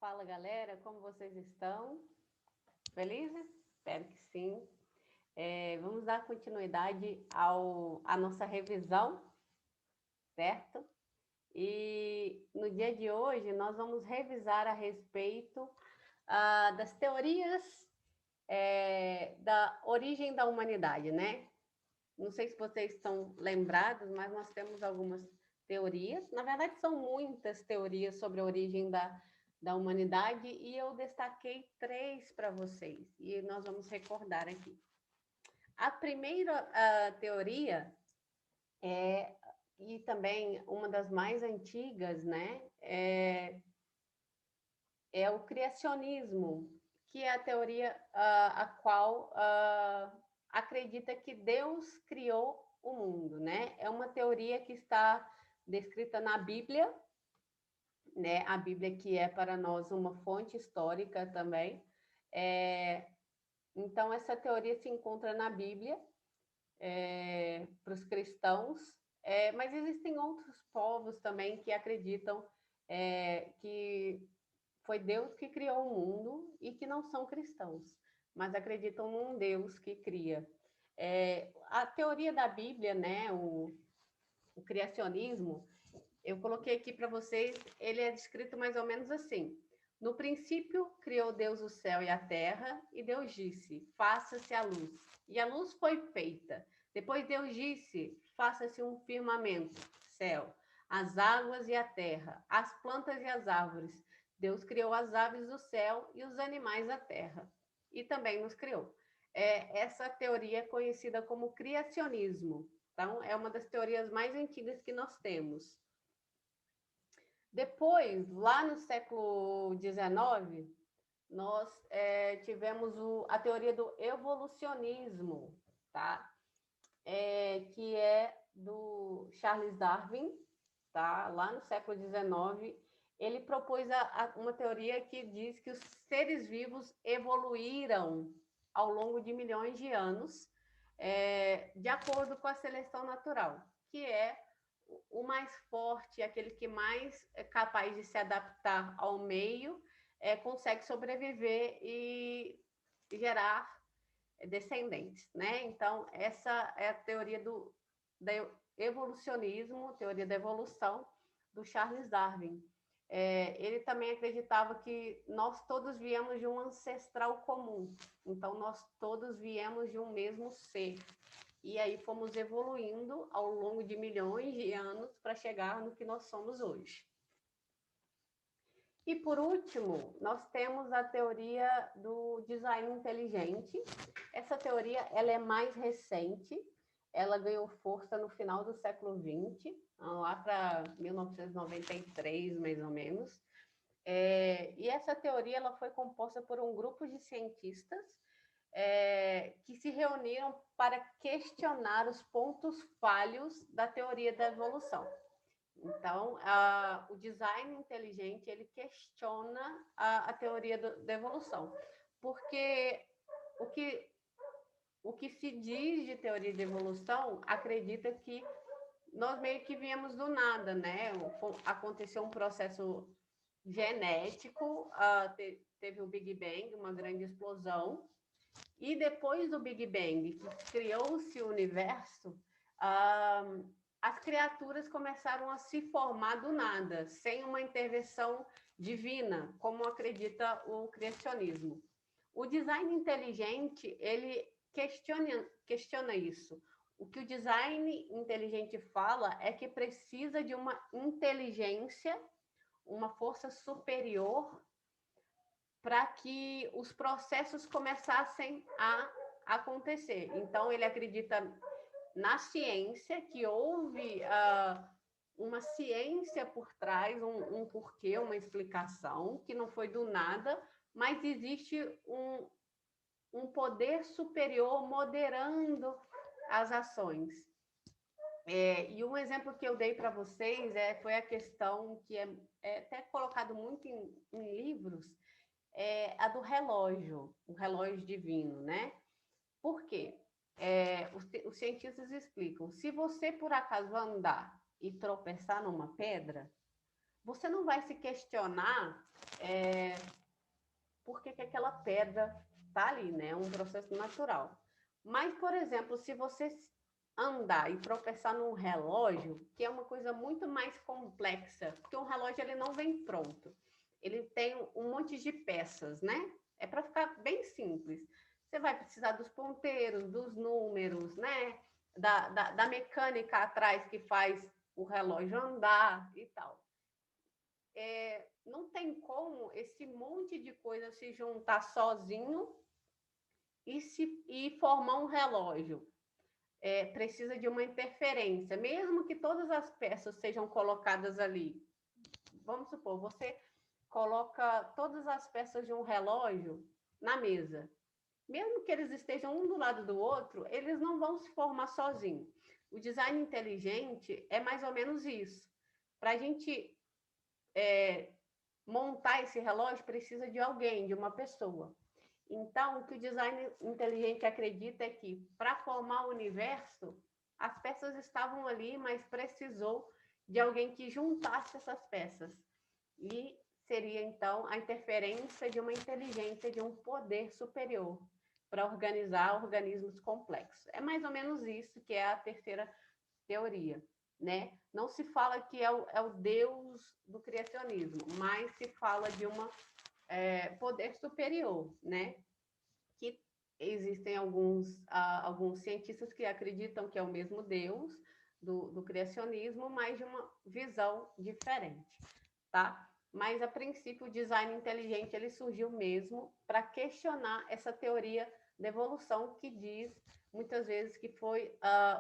Fala galera, como vocês estão? Felizes? Espero que sim. Vamos dar continuidade à nossa revisão, certo? E no dia de hoje nós vamos revisar a respeito das teorias da origem da humanidade, né? Não sei se vocês estão lembrados, mas nós temos algumas teorias. Na verdade, são muitas teorias sobre a origem da humanidade e eu destaquei três para vocês e nós vamos recordar aqui. A primeira teoria e também uma das mais antigas, né, é o criacionismo, que é a teoria a qual acredita que Deus criou o mundo, né? É uma teoria que está descrita na Bíblia, né? A Bíblia que é para nós uma fonte histórica também. Então, essa teoria se encontra na Bíblia para os cristãos, mas existem outros povos também que acreditam que foi Deus que criou o mundo e que não são cristãos, mas acreditam num Deus que cria. A teoria da Bíblia, né, o criacionismo, eu coloquei aqui para vocês, ele é descrito mais ou menos assim. No princípio, criou Deus o céu e a terra, e Deus disse, faça-se a luz. E a luz foi feita. Depois Deus disse, faça-se um firmamento, céu, as águas e a terra, as plantas e as árvores. Deus criou as aves do céu e os animais da terra. E também nos criou. Essa teoria é conhecida como criacionismo. Então, é uma das teorias mais antigas que nós temos. Depois, lá no século XIX, nós tivemos a teoria do evolucionismo, tá? Que é do Charles Darwin, tá? Lá no século XIX, ele propôs uma teoria que diz que os seres vivos evoluíram ao longo de milhões de anos, de acordo com a seleção natural, que é o mais forte, aquele que mais é capaz de se adaptar ao meio, consegue sobreviver e gerar descendentes, né? Então, essa é a teoria do evolucionismo, teoria da evolução, do Charles Darwin. Ele também acreditava que nós todos viemos de um ancestral comum, então nós todos viemos de um mesmo ser. E aí fomos evoluindo ao longo de milhões de anos para chegar no que nós somos hoje. E por último, nós temos a teoria do design inteligente. Essa teoria ela é mais recente, ela ganhou força no final do século XX, lá para 1993, mais ou menos. E essa teoria ela foi composta por um grupo de cientistas que se reuniram para questionar os pontos falhos da teoria da evolução. Então, o design inteligente ele questiona a teoria da evolução, porque o que se diz de teoria de evolução acredita que nós meio que viemos do nada, né? Aconteceu um processo genético, teve o Big Bang, uma grande explosão, e depois do Big Bang, que criou-se o universo, as criaturas começaram a se formar do nada, sem uma intervenção divina, como acredita o criacionismo. O design inteligente, ele questiona isso. O que o design inteligente fala é que precisa de uma inteligência, uma força superior para que os processos começassem a acontecer. Então, ele acredita na ciência, que houve uma ciência por trás, porquê, uma explicação, que não foi do nada, mas existe um poder superior moderando as ações. E um exemplo que eu dei para vocês foi a questão que é até colocado muito em livros, a do relógio, o relógio divino, né? Por quê? Os cientistas explicam, se você por acaso andar e tropeçar numa pedra, você não vai se questionar por que aquela pedra está ali, né? É um processo natural. Mas, por exemplo, se você andar e tropeçar num relógio, que é uma coisa muito mais complexa, porque um relógio ele não vem pronto. Ele tem um monte de peças, né? É para ficar bem simples. Você vai precisar dos ponteiros, dos números, né? Da mecânica atrás que faz o relógio andar e tal. Não tem como esse monte de coisa se juntar sozinho e formar um relógio. Precisa de uma interferência, mesmo que todas as peças sejam colocadas ali. Vamos supor, você coloca todas as peças de um relógio na mesa. Mesmo que eles estejam um do lado do outro, eles não vão se formar sozinhos. O design inteligente é mais ou menos isso. Para a gente montar esse relógio, precisa de alguém, de uma pessoa. Então, o que o design inteligente acredita é que, para formar o universo, as peças estavam ali, mas precisou de alguém que juntasse essas peças. E seria, então, a interferência de uma inteligência, de um poder superior, para organizar organismos complexos. É mais ou menos isso que é a terceira teoria. Né? Não se fala que é o Deus do criacionismo, mas se fala de um poder superior, né? Que existem alguns cientistas que acreditam que é o mesmo Deus do criacionismo, mas de uma visão diferente, tá? Mas, a princípio, o design inteligente ele surgiu mesmo para questionar essa teoria da evolução que diz, muitas vezes, que foi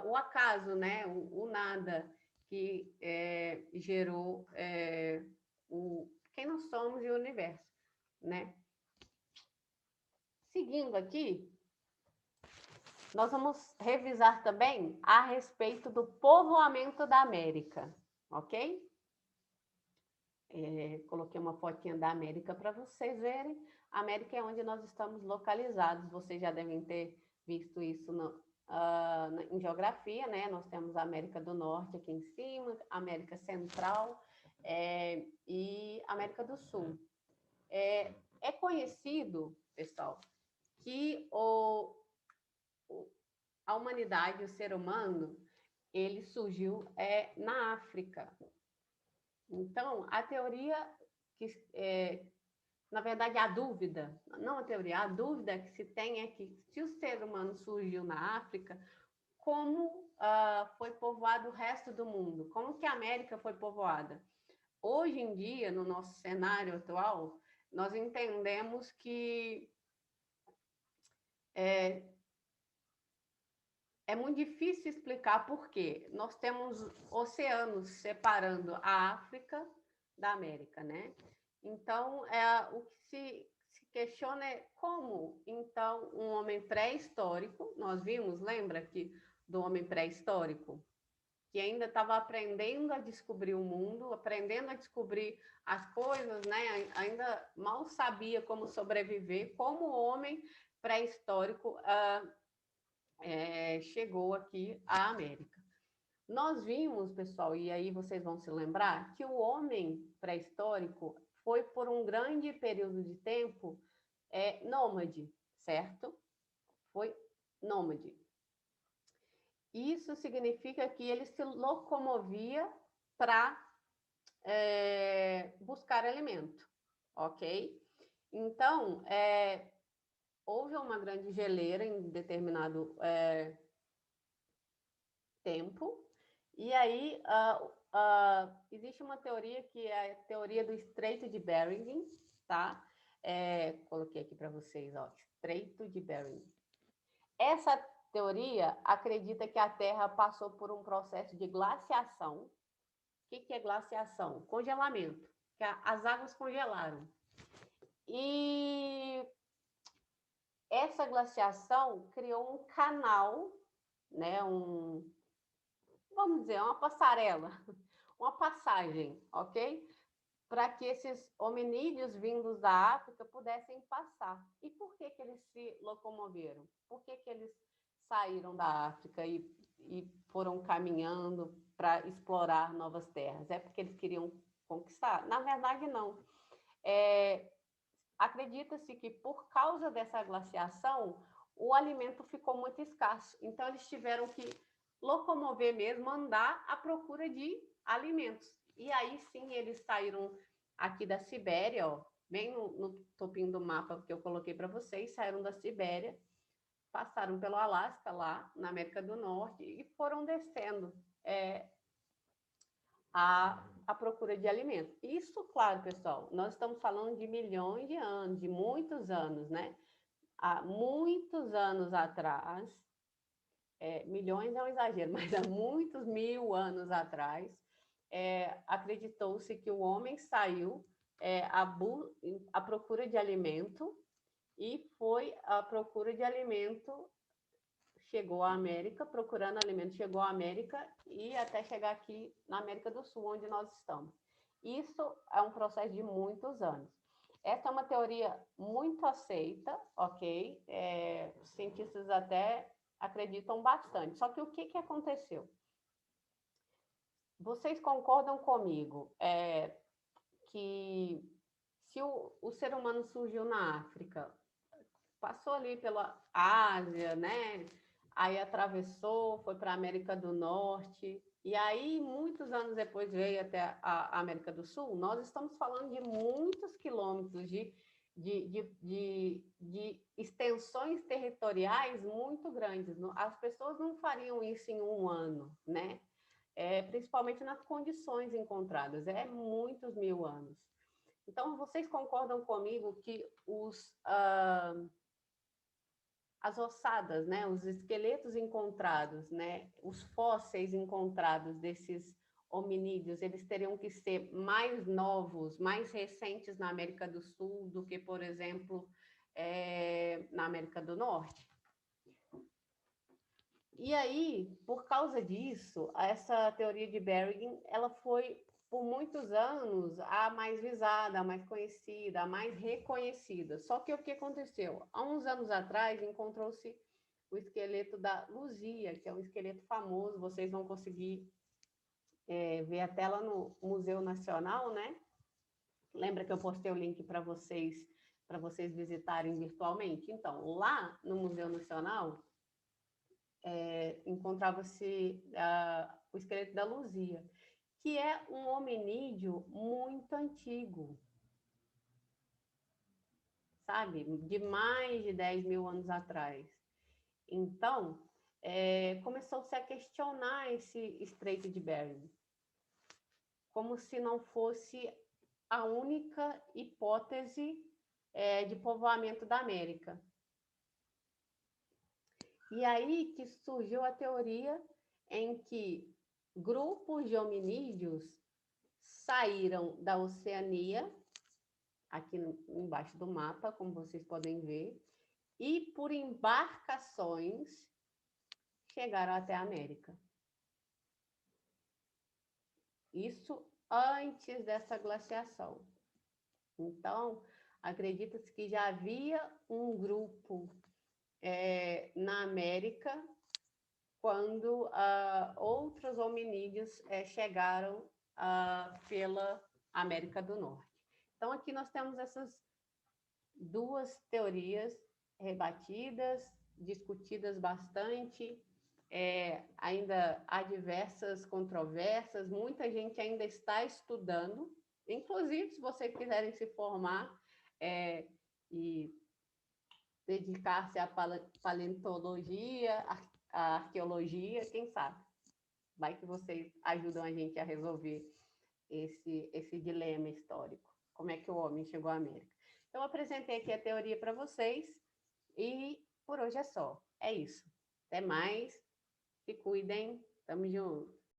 o acaso, né? O nada, que gerou quem nós somos e o universo, né? Seguindo aqui, nós vamos revisar também a respeito do povoamento da América, ok? Coloquei uma fotinha da América para vocês verem. A América é onde nós estamos localizados. Vocês já devem ter visto isso em geografia, né? Nós temos a América do Norte aqui em cima, América Central e América do Sul. É conhecido, pessoal, que a humanidade, o ser humano, ele surgiu na África. Então, a teoria na verdade, a dúvida, não a teoria, a dúvida que se tem é que se o ser humano surgiu na África, como foi povoado o resto do mundo? Como que a América foi povoada? Hoje em dia, no nosso cenário atual, nós entendemos que é muito difícil explicar por quê. Nós temos oceanos separando a África da América, né? Então, o que se questiona é como, então, um homem pré-histórico, nós vimos, lembra que do homem pré-histórico, que ainda estava aprendendo a descobrir o mundo, aprendendo a descobrir as coisas, né? Ainda mal sabia como sobreviver, como o homem pré-histórico chegou aqui à América. Nós vimos, pessoal, e aí vocês vão se lembrar, que o homem pré-histórico foi por um grande período de tempo nômade, certo? Foi nômade. Isso significa que ele se locomovia para buscar alimento, ok? Então, houve uma grande geleira em determinado tempo, e aí existe uma teoria que é a teoria do Estreito de Bering, tá? Coloquei aqui para vocês, ó, Estreito de Bering. Essa teoria acredita que a Terra passou por um processo de glaciação. O que é glaciação? Congelamento, que as águas congelaram. E essa glaciação criou um canal, né, vamos dizer, uma passarela, uma passagem, ok? Para que esses hominídeos vindos da África pudessem passar. E por que eles se locomoveram? Por que eles saíram da África e foram caminhando para explorar novas terras? É porque eles queriam conquistar? Na verdade, não. Acredita-se que por causa dessa glaciação, o alimento ficou muito escasso. Então, eles tiveram que locomover mesmo, andar à procura de alimentos. E aí sim, eles saíram aqui da Sibéria, ó, bem no topinho do mapa que eu coloquei para vocês, saíram da Sibéria, passaram pelo Alasca, lá na América do Norte, e foram descendo à procura de alimento. Isso, claro, pessoal, nós estamos falando de milhões de anos, de muitos anos, né? Há muitos anos atrás, milhões é um exagero, mas há muitos mil anos atrás, acreditou-se que o homem saiu à procura de alimento e foi à procura de alimento, chegou à América, procurando alimento, chegou à América e até chegar aqui na América do Sul, onde nós estamos. Isso é um processo de muitos anos. Essa é uma teoria muito aceita, ok? Os cientistas até acreditam bastante. Só que o que aconteceu? Vocês concordam comigo que se o ser humano surgiu na África, passou ali pela Ásia, né? Aí atravessou, foi para a América do Norte, e aí, muitos anos depois, veio até a América do Sul. Nós estamos falando de muitos quilômetros de extensões territoriais muito grandes. As pessoas não fariam isso em um ano, né? Principalmente nas condições encontradas, muitos mil anos. Então, vocês concordam comigo que as ossadas, né, os esqueletos encontrados, né, os fósseis encontrados desses hominídeos, eles teriam que ser mais novos, mais recentes na América do Sul do que, por exemplo, na América do Norte? E aí, por causa disso, essa teoria de Berggren, ela foi, por muitos anos, a mais visada, a mais conhecida, a mais reconhecida. Só que o que aconteceu? Há uns anos atrás, encontrou-se o esqueleto da Luzia, que é um esqueleto famoso, vocês vão conseguir ver a tela no Museu Nacional, né? Lembra que eu postei o link para vocês visitarem virtualmente? Então, lá no Museu Nacional, encontrava-se o esqueleto da Luzia, que é um hominídeo muito antigo, sabe? De mais de 10 mil anos atrás. Então, começou-se a questionar esse Estreito de Bering, como se não fosse a única hipótese de povoamento da América. E aí que surgiu a teoria em que grupos de hominídeos saíram da Oceania, aqui embaixo do mapa, como vocês podem ver, e por embarcações chegaram até a América. Isso antes dessa glaciação. Então, acredita-se que já havia um grupo na América quando outros hominídeos chegaram pela América do Norte. Então, aqui nós temos essas duas teorias rebatidas, discutidas bastante, ainda há diversas controvérsias, muita gente ainda está estudando, inclusive, se vocês quiserem se formar e dedicar-se à paleontologia, à arqueologia, quem sabe? Vai que vocês ajudam a gente a resolver esse dilema histórico. Como é que o homem chegou à América? Então, eu apresentei aqui a teoria para vocês e por hoje é só. É isso. Até mais. Se cuidem. Tamo junto.